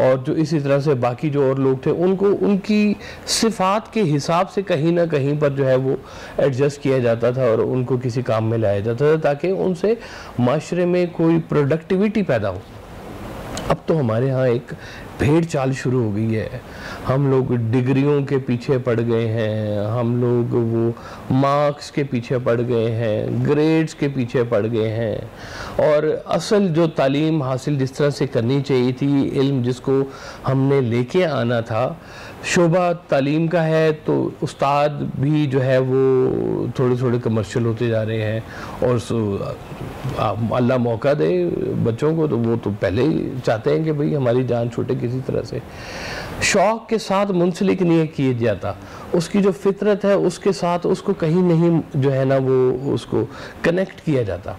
اور جو اسی طرح سے باقی جو اور لوگ تھے ان کو ان کی صفات کے حساب سے کہیں نہ کہیں پر جو ہے وہ ایڈجسٹ کیا جاتا تھا اور ان کو کسی کام میں لایا جاتا تھا تاکہ ان سے معاشرے میں کوئی پروڈکٹیوٹی پیدا ہو۔ اب تو ہمارے ہاں ایک بھیڑ چال شروع ہو گئی ہے، ہم لوگ ڈگریوں کے پیچھے پڑ گئے ہیں، ہم لوگ وہ مارکس کے پیچھے پڑ گئے ہیں، گریڈز کے پیچھے پڑ گئے ہیں، اور اصل جو تعلیم حاصل جس طرح سے کرنی چاہیے تھی، علم جس کو ہم نے لے کے آنا تھا، شعبہ تعلیم کا ہے تو استاد بھی جو ہے وہ تھوڑے تھوڑے کمرشل ہوتے جا رہے ہیں، اور اللہ موقع دے بچوں کو تو وہ تو پہلے ہی چاہتے ہیں کہ بھئی ہماری جان چھوٹے کسی طرح سے۔ شوق کے ساتھ منسلک نہیں کیے جاتا، اس کی جو فطرت ہے اس کے ساتھ اس کو کہیں نہیں جو ہے نا وہ اس کو کنیکٹ کیا جاتا،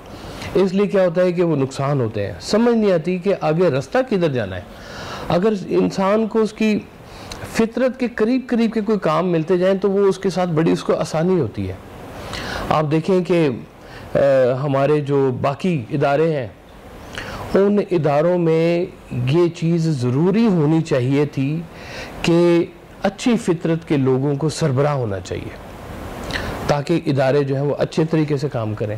اس لیے کیا ہوتا ہے کہ وہ نقصان ہوتے ہیں، سمجھ نہیں آتی کہ آگے رستہ کدھر جانا ہے۔ اگر انسان کو اس کی فطرت کے قریب قریب کے کوئی کام ملتے جائیں تو وہ اس کے ساتھ بڑی اس کو آسانی ہوتی ہے۔ آپ دیکھیں کہ ہمارے جو باقی ادارے ہیں ان اداروں میں یہ چیز ضروری ہونی چاہیے تھی کہ اچھی فطرت کے لوگوں کو سربراہ ہونا چاہیے تاکہ ادارے جو ہیں وہ اچھے طریقے سے کام کریں۔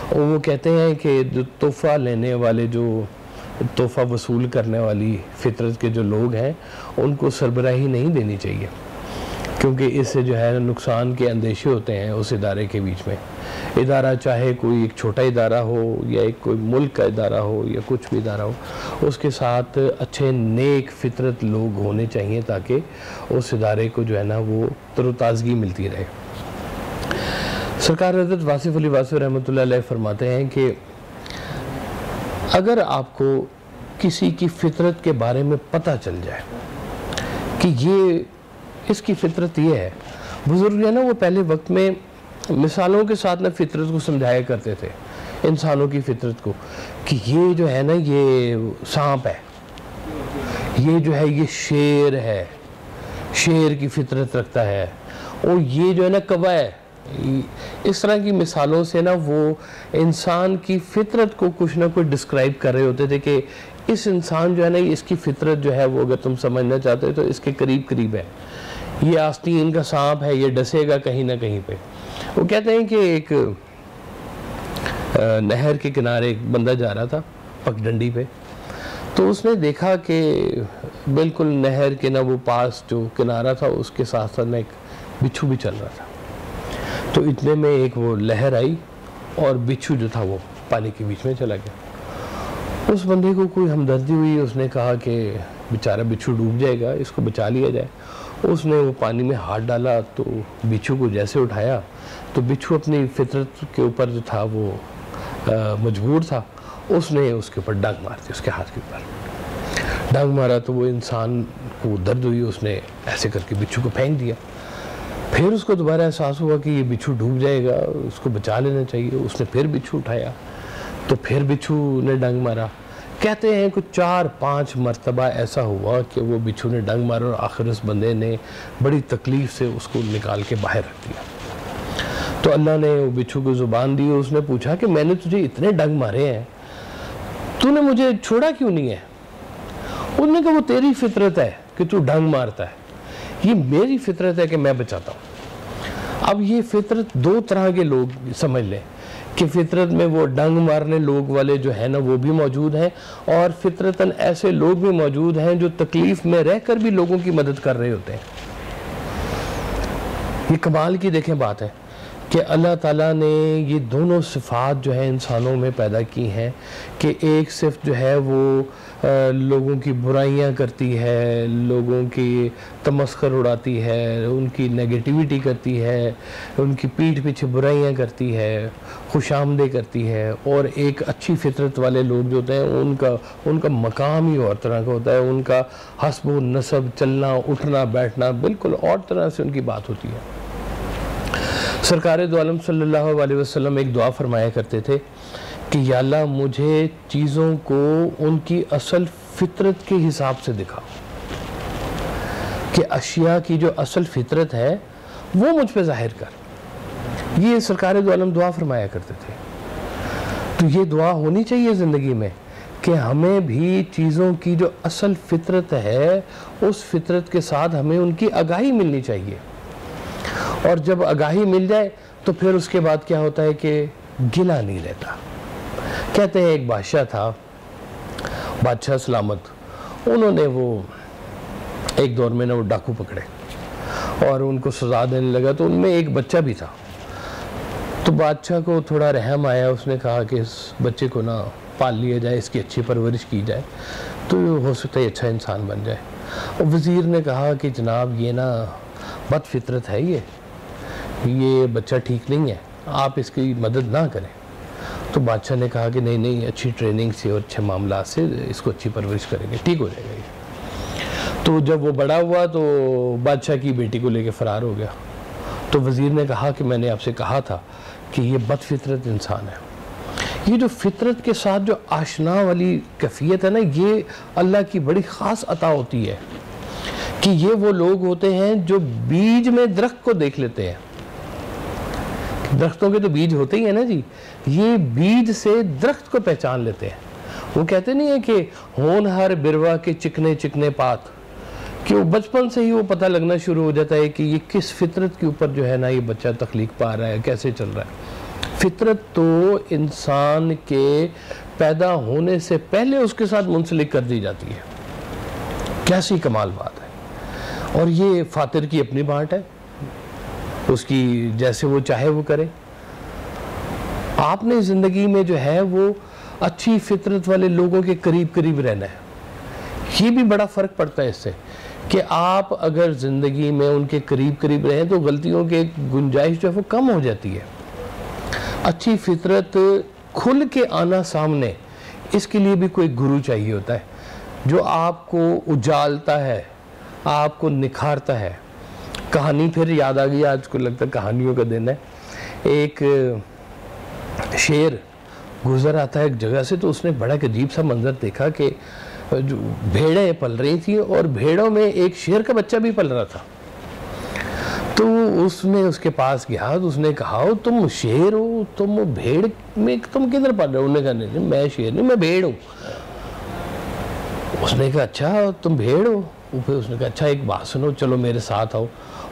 اور وہ کہتے ہیں کہ جو تحفہ لینے والے، جو تحفہ وصول کرنے والی فطرت کے جو لوگ ہیں ان کو سربراہی نہیں دینی چاہیے، کیونکہ اس سے جو ہے نقصان کے اندیشے ہوتے ہیں اس ادارے کے بیچ میں۔ ادارہ چاہے کوئی ایک چھوٹا ادارہ ہو یا ایک کوئی ملک کا ادارہ ہو یا کچھ بھی ادارہ ہو، اس کے ساتھ اچھے نیک فطرت لوگ ہونے چاہیے تاکہ اس ادارے کو جو ہے نا وہ تر و تازگی ملتی رہے۔ سرکار حضرت واصف علی واصف رحمۃ اللہ علیہ فرماتے ہیں کہ اگر آپ کو کسی کی فطرت کے بارے میں پتہ چل جائے کہ یہ اس کی فطرت یہ ہے، بزرگ جو ہے نا وہ پہلے وقت میں مثالوں کے ساتھ نا فطرت کو سمجھایا کرتے تھے، انسانوں کی فطرت کو، کہ یہ جو ہے نا یہ سانپ ہے، یہ جو ہے یہ شیر ہے، شیر کی فطرت رکھتا ہے، اور یہ جو ہے نا کوا ہے۔ اس طرح کی مثالوں سے نا وہ انسان کی فطرت کو کچھ نہ کچھ ڈسکرائب کر رہے ہوتے تھے کہ اس انسان جو ہے نا اس کی فطرت جو ہے وہ اگر تم سمجھنا چاہتے تو اس کے قریب قریب ہے، یہ آستین کا سانپ ہے، یہ ڈسے گا کہیں نہ کہیں پہ۔ وہ کہتے ہیں کہ ایک نہر کے کنارے ایک بندہ جا رہا تھا پگڈنڈی پہ، تو اس نے دیکھا کہ بالکل نہر کے نا وہ پاس جو کنارہ تھا اس کے ساتھ ساتھ ایک بچھو بھی چل رہا تھا۔ تو اتنے میں ایک وہ لہر آئی اور بچھو جو تھا وہ پانی کے بیچ میں چلا گیا۔ اس بندے کو کوئی ہمدردی ہوئی، اس نے کہا کہ بیچارہ بچھو ڈوب جائے گا، اس کو بچا لیا جائے۔ اس نے وہ پانی میں ہاتھ ڈالا تو بچھو کو جیسے اٹھایا تو بچھو اپنی فطرت کے اوپر جو تھا وہ مجبور تھا، اس نے اس کے اوپر ڈنگ مار دی، اس کے ہاتھ کے اوپر ڈنگ مارا تو وہ انسان کو درد ہوئی، اس نے ایسے کر کے بچھو کو پھینک دیا۔ پھر اس کو دوبارہ احساس ہوا کہ یہ بچھو ڈوب جائے گا، اس کو بچا لینا چاہیے، اس نے پھر بچھو اٹھایا تو پھر بچھو نے ڈنگ مارا۔ کہتے ہیں کہ 4-5 مرتبہ ایسا ہوا کہ وہ بچھو نے ڈنگ مارا اور آخر اس بندے نے بڑی تکلیف سے اس کو نکال کے باہر رکھ دیا۔ تو اللہ نے وہ بچھو کو زبان دی، اس نے پوچھا کہ میں نے تجھے اتنے ڈنگ مارے ہیں، تو نے مجھے چھوڑا کیوں نہیں ہے؟ انہوں نے کہا وہ تیری فطرت ہے کہ تو ڈنگ مارتا ہے، یہ میری فطرت ہے کہ میں بچاتا ہوں۔ اب یہ فطرت دو طرح کے لوگ سمجھ لیں کہ فطرت میں وہ ڈنگ مارنے لوگ والے جو ہیں نا وہ بھی موجود ہیں، اور فطرتاً ایسے لوگ بھی موجود ہیں جو تکلیف میں رہ کر بھی لوگوں کی مدد کر رہے ہوتے ہیں۔ یہ کمال کی دیکھیں بات ہے کہ اللہ تعالیٰ نے یہ دونوں صفات جو ہیں انسانوں میں پیدا کی ہیں کہ ایک صفت جو ہے وہ لوگوں کی برائیاں کرتی ہے، لوگوں کی تمسخر اڑاتی ہے، ان کی نیگیٹیوٹی کرتی ہے، ان کی پیٹھ پیچھے برائیاں کرتی ہے، خوش آمدید کرتی ہے، اور ایک اچھی فطرت والے لوگ جو ہوتے ہیں ان کا مقام ہی اور طرح کا ہوتا ہے، ان کا حسب و نسب، چلنا اٹھنا بیٹھنا بالکل اور طرح سے ان کی بات ہوتی ہے۔ سرکار دو عالم صلی اللہ علیہ وسلم ایک دعا فرمایا کرتے تھے کہ یا اللہ مجھے چیزوں کو ان کی اصل فطرت کے حساب سے دکھا، کہ اشیاء کی جو اصل فطرت ہے وہ مجھ پہ ظاہر کر۔ یہ سرکار دو عالم دعا فرمایا کرتے تھے۔ تو یہ دعا ہونی چاہیے زندگی میں کہ ہمیں بھی چیزوں کی جو اصل فطرت ہے اس فطرت کے ساتھ ہمیں ان کی آگاہی ملنی چاہیے، اور جب آگاہی مل جائے تو پھر اس کے بعد کیا ہوتا ہے کہ گلا نہیں رہتا۔ کہتے ہیں ایک بادشاہ تھا، بادشاہ سلامت، انہوں نے وہ ایک دور میں وہ ڈاکو پکڑے اور ان کو سزا دینے لگا، تو ان میں ایک بچہ بھی تھا۔ تو بادشاہ کو تھوڑا رحم آیا، اس نے کہا کہ اس بچے کو پال لیا جائے، اس کی اچھی پرورش کی جائے تو ہو سکتا ہے اچھا انسان بن جائے۔ اور وزیر نے کہا کہ جناب یہ بد فطرت ہے، یہ بچہ ٹھیک نہیں ہے، آپ اس کی مدد نہ کریں۔ تو بادشاہ نے کہا کہ نہیں، اچھی ٹریننگ سے اور اچھے معاملات سے اس کو اچھی پرورش کریں گے، ٹھیک ہو جائے گا یہ۔ تو جب وہ بڑا ہوا تو بادشاہ کی بیٹی کو لے کے فرار ہو گیا۔ تو وزیر نے کہا کہ میں نے آپ سے کہا تھا کہ یہ بد فطرت انسان ہے۔ یہ جو فطرت کے ساتھ جو آشنا والی کیفیت ہے یہ اللہ کی بڑی خاص عطا ہوتی ہے، کہ یہ وہ لوگ ہوتے ہیں جو بیج میں درخت کو دیکھ لیتے ہیں۔ درختوں کے تو بیج ہوتے ہی ہیں نا جی، یہ بیج سے درخت کو پہچان لیتے ہیں۔ وہ کہتے نہیں ہیں کہ ہونہار بروا کے چکنے چکنے پات، کہ وہ بچپن سے ہی وہ پتہ لگنا شروع ہو جاتا ہے کہ یہ کس فطرت کے اوپر جو ہے یہ بچہ تخلیق پا رہا ہے، کیسے چل رہا ہے۔ فطرت تو انسان کے پیدا ہونے سے پہلے اس کے ساتھ منسلک کر دی جاتی ہے۔ کیسی کمال بات ہے، اور یہ فاتر کی اپنی بانٹ ہے، اس کی جیسے وہ چاہے وہ کرے۔ آپ نے زندگی میں جو ہے وہ اچھی فطرت والے لوگوں کے قریب قریب رہنا ہے۔ یہ بھی بڑا فرق پڑتا ہے اس سے، کہ آپ اگر زندگی میں ان کے قریب قریب رہیں تو غلطیوں کے گنجائش جو ہے وہ کم ہو جاتی ہے۔ اچھی فطرت کھل کے آنا سامنے، اس کے لیے بھی کوئی گرو چاہیے ہوتا ہے جو آپ کو اجالتا ہے، آپ کو نکھارتا ہے۔ کہانی پھر یاد آ گئی، آج کو لگتا ہے کہانیوں کا دن ہے۔ ایک شیر گزر آتا ہے ایک جگہ سے، تو اس نے بڑا ایک عجیب سا منظر دیکھا کہ جو بھیڑیں پل رہی تھیں اور بھیڑوں میں ایک شیر کا بچہ بھی پل رہا تھا۔ تو اس میں اس کے پاس گیا، اس نے کہا تم شیر ہو، تم بھیڑ میں تم کدھر پل رہے ہو؟ انہوں نے کہا نہیں میں شیر نہیں، میں بھیڑ ہوں۔ اس نے کہا اچھا تم بھیڑ ہو؟ پھر اس نے کہا اچھا ایک بات سنو، چلو میرے ساتھ آؤ۔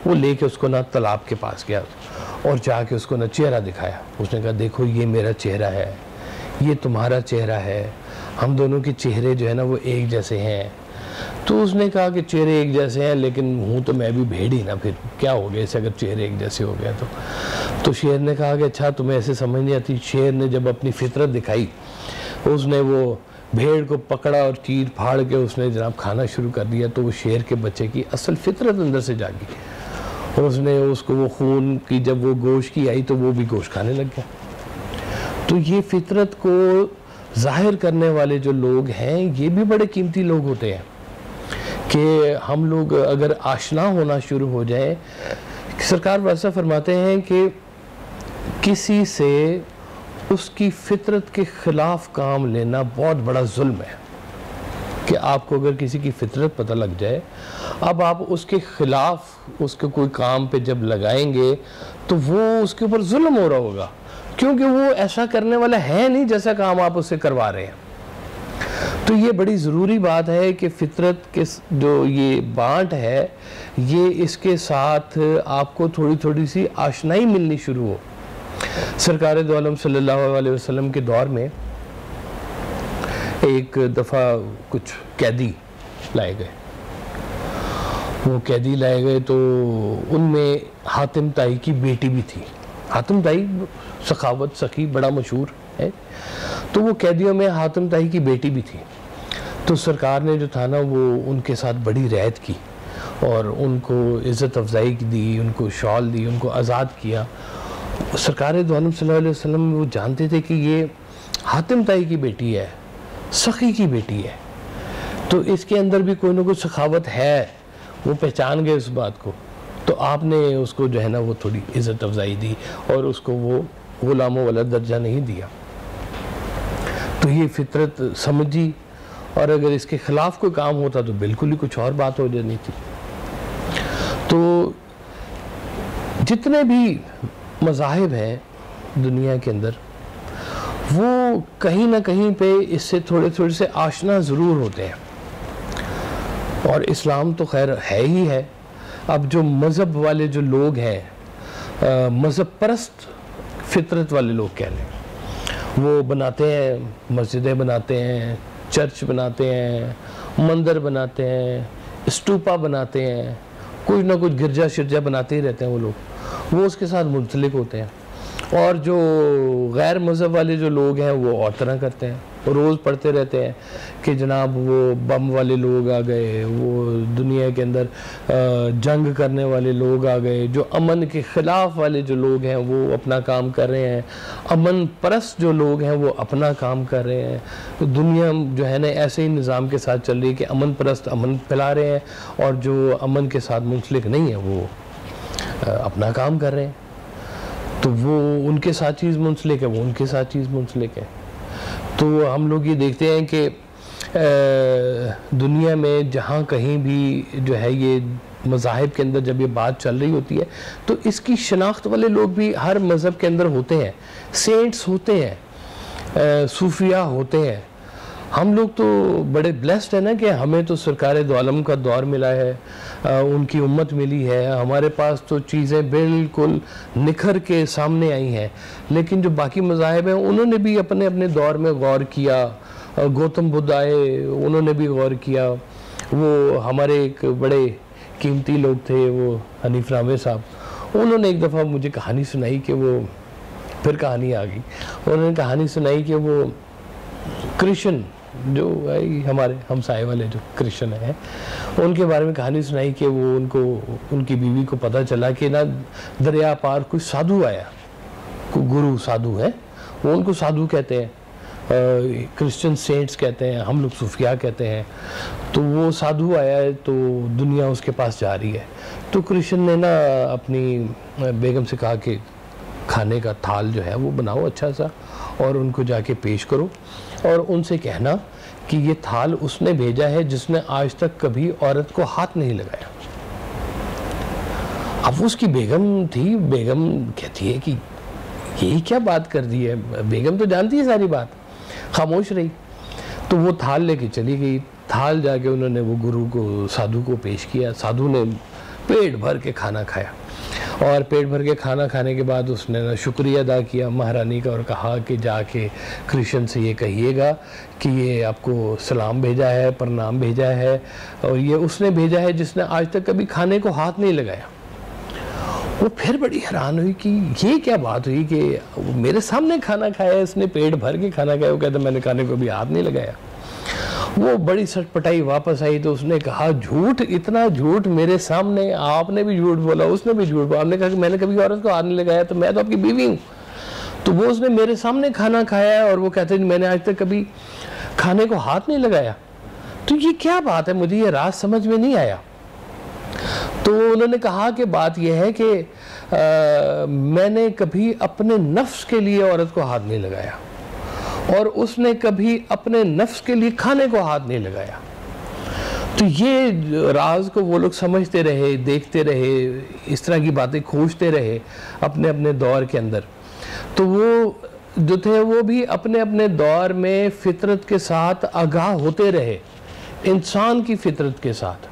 وہ لے کے اس کو تالاب کے پاس گیا اور جا کے اس کو چہرہ دکھایا۔ اس نے کہا دیکھو یہ میرا چہرہ ہے، یہ تمہارا چہرہ ہے، ہم دونوں کے چہرے جو ہے وہ ایک جیسے ہیں۔ تو اس نے کہا کہ چہرے ایک جیسے ہیں لیکن ہوں تو میں بھی بھیڑ ہی نا، پھر کیا ہو گیا اسے اگر چہرے ایک جیسے ہو گیا تو شیر نے کہا کہ اچھا تمہیں ایسے سمجھ نہیں آتی۔ شیر نے جب اپنی فطرت دکھائی، اس نے وہ بھیڑ کو پکڑا اور چیر پھاڑ کے اس نے جناب کھانا شروع کر دیا، تو وہ شیر کے بچے کی اصل فطرت اندر سے جاگی، اور اس نے اس کو وہ خون کی جب وہ گوشت کی آئی تو وہ بھی گوشت کھانے لگ گیا۔ تو یہ فطرت کو ظاہر کرنے والے جو لوگ ہیں یہ بھی بڑے قیمتی لوگ ہوتے ہیں، کہ ہم لوگ اگر آشنا ہونا شروع ہو جائیں۔ سرکار ویسا فرماتے ہیں کہ کسی سے اس کی فطرت کے خلاف کام لینا بہت بڑا ظلم ہے، کہ آپ کو اگر کسی کی فطرت پتہ لگ جائے، اب آپ اس کے خلاف اس کے کوئی کام پہ جب لگائیں گے تو وہ اس کے اوپر ظلم ہو رہا ہوگا، کیونکہ وہ ایسا کرنے والا ہے نہیں جیسا کام آپ اس سے کروا رہے ہیں۔ تو یہ بڑی ضروری بات ہے کہ فطرت کے جو یہ بانٹ ہے، یہ اس کے ساتھ آپ کو تھوڑی تھوڑی سی آشنائی ملنی شروع ہو۔ سرکار دو عالم صلی اللہ علیہ وسلم کے دور میں ایک دفعہ کچھ قیدی لائے گئے، وہ قیدی لائے گئے تو ان میں حاتم طائی کی بیٹی بھی تھی۔ حاتم طائی سخاوت سخی بڑا مشہور ہے، تو وہ قیدیوں میں حاتم طائی کی بیٹی بھی تھی۔ تو سرکار نے جو تھا وہ ان کے ساتھ بڑی رعایت کی اور ان کو عزت افزائی دی، ان کو شال دی، ان کو آزاد کیا۔ سرکار دو عالم صلی اللہ علیہ وسلم وہ جانتے تھے کہ یہ حاتم طائی کی بیٹی ہے، سخی کی بیٹی ہے، تو اس کے اندر بھی کوئی نہ کوئی سخاوت ہے، وہ پہچان گئے اس بات کو۔ تو آپ نے اس کو جو ہے وہ تھوڑی عزت افزائی دی اور اس کو وہ غلاموں والا درجہ نہیں دیا۔ تو یہ فطرت سمجھی، اور اگر اس کے خلاف کوئی کام ہوتا تو بالکل ہی کچھ اور بات ہو جانی تھی۔ تو جتنے بھی مذاہب ہیں دنیا کے اندر، وہ کہیں نہ کہیں پہ اس سے تھوڑے سے آشنا ضرور ہوتے ہیں. اور اسلام تو خیر ہے ہی ہے. اب جو مذہب والے جو لوگ ہیں, مذہب پرست فطرت والے لوگ کہہ لیں, وہ بناتے ہیں, مسجدیں بناتے ہیں, چرچ بناتے ہیں, مندر بناتے ہیں, اسٹوپا بناتے ہیں, کچھ نہ کچھ گرجا شرجا بناتے ہی رہتے ہیں وہ لوگ. وہ اس کے ساتھ منسلک ہوتے ہیں. اور جو غیر مذہب والے جو لوگ ہیں وہ اور طرح کرتے ہیں, روز پڑھتے رہتے ہیں کہ جناب وہ بم والے لوگ آ گئے, وہ دنیا کے اندر جنگ کرنے والے لوگ آ گئے, جو امن کے خلاف والے جو لوگ ہیں وہ اپنا کام کر رہے ہیں, امن پرست جو لوگ ہیں وہ اپنا کام کر رہے ہیں. دنیا جو ہے نا ایسے ہی نظام کے ساتھ چل رہی ہے کہ امن پرست امن پھیلا رہے ہیں اور جو امن کے ساتھ منسلک نہیں ہے وہ اپنا کام کر رہے ہیں. تو وہ ان کے ساتھ چیز منسلک ہے, وہ ان کے ساتھ چیز منسلک ہے. تو ہم لوگ یہ دیکھتے ہیں کہ دنیا میں جہاں کہیں بھی جو ہے یہ مذاہب کے اندر جب یہ بات چل رہی ہوتی ہے تو اس کی شناخت والے لوگ بھی ہر مذہب کے اندر ہوتے ہیں. سینٹس ہوتے ہیں, صوفیاء ہوتے ہیں. ہم لوگ تو بڑے بلیسڈ ہیں نا کہ ہمیں تو سرکار دو عالم کا دور ملا ہے, ان کی امت ملی ہے. ہمارے پاس تو چیزیں بالکل نکھر کے سامنے آئی ہیں. لیکن جو باقی مذاہب ہیں انہوں نے بھی اپنے اپنے دور میں غور کیا. گوتم بدھ آئے, انہوں نے بھی غور کیا. وہ ہمارے ایک بڑے قیمتی لوگ تھے وہ حنیف رامے صاحب, انہوں نے ایک دفعہ مجھے کہانی سنائی کہ وہ پھر کہانی آ گئی. انہوں نے کہانی سنائی کہ وہ کرشن جو ہمارے ہمسائے والے جو کرشن ہیں ان کے بارے میں کہانی سنائی کہ وہ ان کی بیوی کو پتہ چلا کہ نا دریا پار کوئی سادھو آیا, کوئی گرو سادھو ہے, وہ ان کو سادھو کہتے ہیں, کرسچن سینٹس کہتے ہیں, ہم لوگ صوفیاء کہتے ہیں. تو وہ سادھو آیا ہے تو دنیا اس کے پاس جا رہی ہے. تو کرشن نے نا اپنی بیگم سے کہا کہ کھانے کا تھال جو ہے وہ بناؤ اچھا سا اور ان کو جا کے پیش کرو اور ان سے کہنا کہ یہ تھال اس نے بھیجا ہے جس نے آج تک کبھی عورت کو ہاتھ نہیں لگایا. اب اس کی بیگم تھی, بیگم کہتی ہے کہ یہی کیا بات کر دی ہے. بیگم تو جانتی ہے ساری بات, خاموش رہی. تو وہ تھال لے کے چلی گئی. تھال جا کے انہوں نے وہ گرو کو سادھو کو پیش کیا. سادھو نے پیٹ بھر کے کھانا کھایا اور پیٹ بھر کے کھانا کھانے کے بعد اس نے شکریہ ادا کیا مہارانی کا اور کہا کہ جا کے کرشن سے یہ کہیے گا کہ یہ آپ کو سلام بھیجا ہے, پرنام بھیجا ہے, اور یہ اس نے بھیجا ہے جس نے آج تک کبھی کھانے کو ہاتھ نہیں لگایا. وہ پھر بڑی حیران ہوئی کہ یہ کیا بات ہوئی کہ میرے سامنے کھانا کھایا, اس نے پیٹ بھر کے کھانا کھایا. وہ کہتا میں نے کھانے کو بھی ہاتھ نہیں لگایا. وہ بڑی سٹ پٹائی واپس آئی تو اس نے کہا جھوٹ, اتنا جھوٹ میرے سامنے, آپ نے بھی جھوٹ بولا, اس نے بھی جھوٹ بولا. آپ نے کہا کہ میں نے کبھی عورت کو ہاتھ نہیں لگایا, تو میں تو آپ کی بیوی ہوں. تو وہ اس نے میرے سامنے کھانا کھایا ہے اور وہ کہتے ہیں میں نے آج تک کبھی کھانے کو ہاتھ نہیں لگایا. تو یہ کیا بات ہے, مجھے یہ راز سمجھ میں نہیں آیا. تو انہوں نے کہا کہ بات یہ ہے کہ میں نے کبھی اپنے نفس کے لیے عورت کو ہاتھ نہیں لگایا اور اس نے کبھی اپنے نفس کے لیے کھانے کو ہاتھ نہیں لگایا. تو یہ راز کو وہ لوگ سمجھتے رہے, دیکھتے رہے, اس طرح کی باتیں کھوجتے رہے اپنے اپنے دور کے اندر. تو وہ جو تھے وہ بھی اپنے اپنے دور میں فطرت کے ساتھ آگاہ ہوتے رہے, انسان کی فطرت کے ساتھ.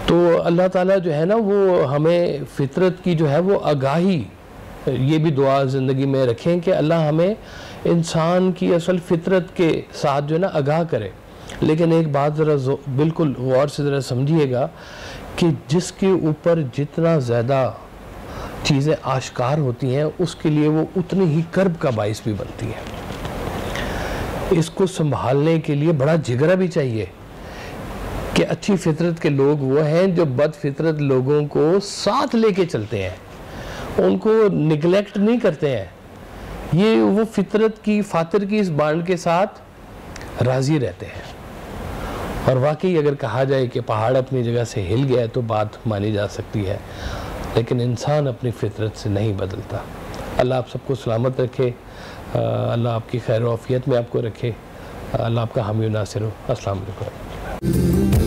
تو اللہ تعالیٰ جو ہے نا وہ ہمیں فطرت کی جو ہے وہ آگاہی, یہ بھی دعا زندگی میں رکھیں کہ اللہ ہمیں انسان کی اصل فطرت کے ساتھ جو ہے نا آگاہ کرے. لیکن ایک بات ذرا بالکل غور سے ذرا سمجھیے گا کہ جس کے اوپر جتنا زیادہ چیزیں آشکار ہوتی ہیں اس کے لیے وہ اتنی ہی کرب کا باعث بھی بنتی ہے. اس کو سنبھالنے کے لیے بڑا جگرا بھی چاہیے کہ اچھی فطرت کے لوگ وہ ہیں جو بد فطرت لوگوں کو ساتھ لے کے چلتے ہیں, ان کو نگلیکٹ نہیں کرتے ہیں. یہ وہ فطرت کی فاطر کی اس بانڈ کے ساتھ راضی رہتے ہیں. اور واقعی اگر کہا جائے کہ پہاڑ اپنی جگہ سے ہل گیا ہے تو بات مانی جا سکتی ہے, لیکن انسان اپنی فطرت سے نہیں بدلتا. اللہ آپ سب کو سلامت رکھے, اللہ آپ کی خیر و عافیت میں آپ کو رکھے, اللہ آپ کا حامی و ناصر ہو. السلام علیکم.